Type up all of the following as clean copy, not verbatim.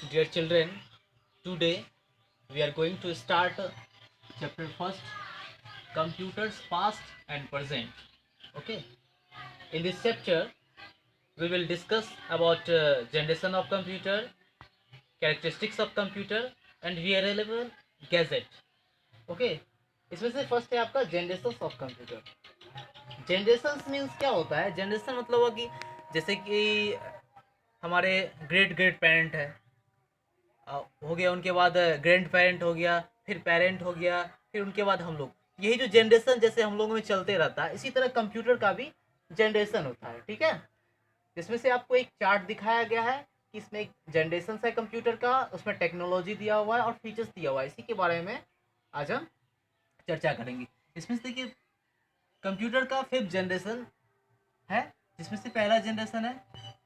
Dear children, today we are going to start chapter first, computers past and present. Okay. In this chapter, we will discuss about generation of computer, characteristics of computer, and wearable gadget. Okay. इसमें से first है आपका generation of computer. Generation means क्या होता है? Generation मतलब हुआ कि जैसे कि हमारे ग्रेट ग्रेट पेरेंट है, हो गया, उनके बाद ग्रैंड पेरेंट हो गया, फिर पेरेंट हो गया, फिर उनके बाद हम लोग, यही जो जनरेशन जैसे हम लोगों में चलते रहता है, इसी तरह कंप्यूटर का भी जनरेशन होता है। ठीक है, जिसमें से आपको एक चार्ट दिखाया गया है कि इसमें एक जनरेशन है कंप्यूटर का, उसमें टेक्नोलॉजी दिया हुआ है और फीचर्स दिया हुआ है। इसी के बारे में आज हम चर्चा करेंगे। इसमें से देखिए, कंप्यूटर का 5th जनरेशन है, जिसमें से पहला जनरेशन है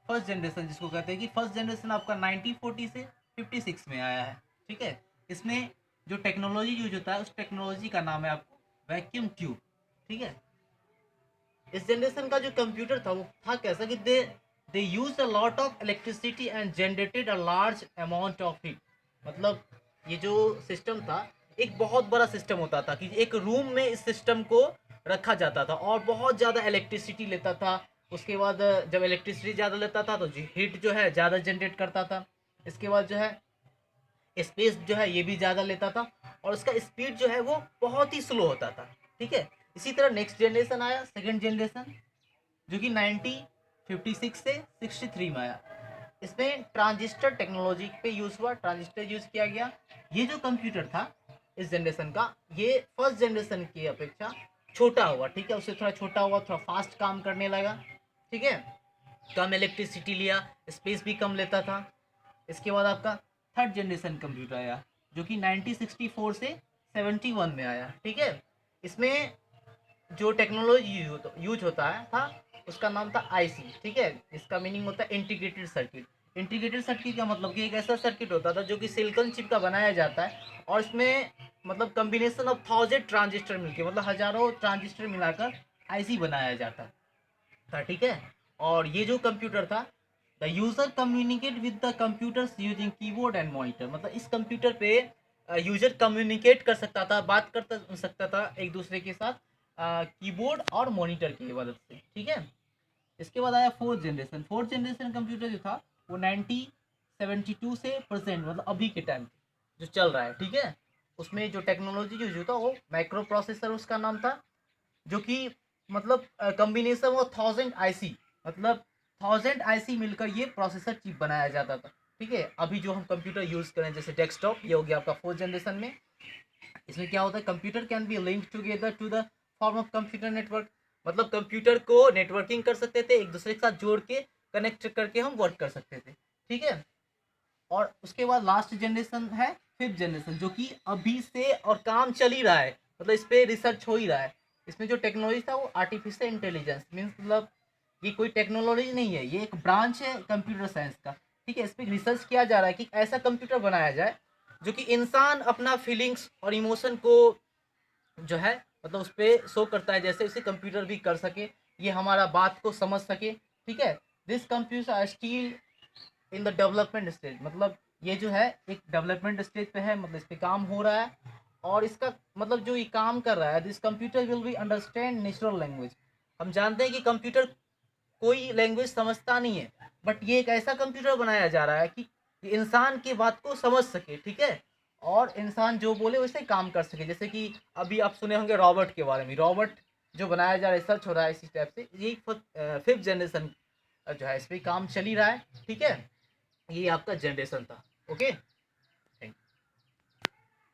फर्स्ट जनरेशन, जिसको कहते हैं कि फर्स्ट जनरेशन आपका 1940 से 56 में आया है। ठीक है, इसमें जो टेक्नोलॉजी यूज होता है, उस टेक्नोलॉजी का नाम है आपको वैक्यूम ट्यूब। ठीक है, इस जनरेशन का जो कंप्यूटर था वो था कैसा कि they use a lot of electricity and generated a large amount of heat. मतलब ये जो सिस्टम था, एक बहुत बड़ा सिस्टम होता था कि एक रूम में इस सिस्टम को रखा जाता था और बहुत ज़्यादा इलेक्ट्रिसिटी लेता था। उसके बाद जब इलेक्ट्रिसिटी ज़्यादा लेता था तो हीट जो है ज़्यादा जनरेट करता था। इसके बाद जो है स्पेस जो है ये भी ज़्यादा लेता था और उसका स्पीड जो है वो बहुत ही स्लो होता था। ठीक है, इसी तरह नेक्स्ट जनरेशन आया, सेकेंड जनरेशन, जो कि 1956 से 63 में आया। इसमें ट्रांजिस्टर टेक्नोलॉजी पे यूज़ हुआ, ट्रांजिस्टर यूज़ किया गया। ये जो कंप्यूटर था इस जनरेशन का, ये फर्स्ट जनरेशन की अपेक्षा छोटा हुआ। ठीक है, उससे थोड़ा छोटा हुआ, थोड़ा फास्ट काम करने लगा। ठीक है, कम इलेक्ट्रिसिटी लिया, स्पेस भी कम लेता था। इसके बाद आपका थर्ड जनरेशन कंप्यूटर आया, जो कि 1964 से 71 में आया। ठीक है, इसमें जो टेक्नोलॉजी यूज होता है था, उसका नाम था आईसी। ठीक है, इसका मीनिंग होता है इंटीग्रेटेड सर्किट। इंटीग्रेटेड सर्किट का मतलब कि एक ऐसा सर्किट होता था जो कि सिलिकॉन चिप का बनाया जाता है और इसमें मतलब कॉम्बिनेशन ऑफ 1000 ट्रांजिस्टर मिलके, मतलब हजारों ट्रांजिस्टर मिलाकर आईसी बनाया जाता था। ठीक है, और ये जो कंप्यूटर था, the user communicate with the computers using keyboard and monitor. मतलब इस कंप्यूटर पे यूजर कम्युनिकेट कर सकता था, बात कर सकता था एक दूसरे के साथ कीबोर्ड और मॉनिटर की मदद से। ठीक है, इसके बाद आया fourth generation. Fourth generation computer जो था वो 1972 से प्रेजेंट, मतलब अभी के टाइम जो चल रहा है। ठीक है, उसमें जो टेक्नोलॉजी यूज होता वो माइक्रो प्रोसेसर उसका नाम था, जो कि मतलब कॉम्बिनेशन वो 1000 आईसी, मतलब 1000 आईसी मिलकर ये प्रोसेसर चिप बनाया जाता था। ठीक है, अभी जो हम कंप्यूटर यूज करें जैसे डेस्कटॉप, ये हो गया आपका फोर्थ जनरेशन में। इसमें क्या होता है, computer can be link together to the form of computer network. मतलब कंप्यूटर को नेटवर्किंग कर सकते थे, एक दूसरे के साथ जोड़ के कनेक्ट करके हम वर्क कर सकते थे। ठीक है, और उसके बाद लास्ट जनरेशन है फिफ्थ जनरेशन, जो कि अभी से और काम चल ही रहा है, मतलब इस पे रिसर्च हो ही रहा है। इसमें जो टेक्नोलॉजी था वो आर्टिफिशियल इंटेलिजेंस मीन्स, मतलब ये कोई टेक्नोलॉजी नहीं है, ये एक ब्रांच है कंप्यूटर साइंस का। ठीक है, इस पर रिसर्च किया जा रहा है कि ऐसा कंप्यूटर बनाया जाए जो कि इंसान अपना फीलिंग्स और इमोशन को जो है मतलब उस पर शो करता है, जैसे उसे कंप्यूटर भी कर सके, ये हमारा बात को समझ सके। ठीक है, this computer are still in the development stage. मतलब ये जो है एक डेवलपमेंट स्टेज पे है, मतलब इस पे काम हो रहा है और इसका मतलब जो ये काम कर रहा है, this computer will be understand natural language. हम जानते हैं कि कंप्यूटर कोई लैंग्वेज समझता नहीं है, बट ये एक ऐसा कंप्यूटर बनाया जा रहा है कि इंसान की बात को समझ सके। ठीक है, और इंसान जो बोले वैसे काम कर सके। जैसे कि अभी आप सुने होंगे रॉबर्ट के बारे में, रॉबर्ट जो बनाया जा रहा है, रिसर्च हो रहा है इसी टाइप से। यही फिफ्थ जनरेशन जो है, इस पर काम चल ही रहा है। ठीक है, ये आपका जनरेशन था। ओके।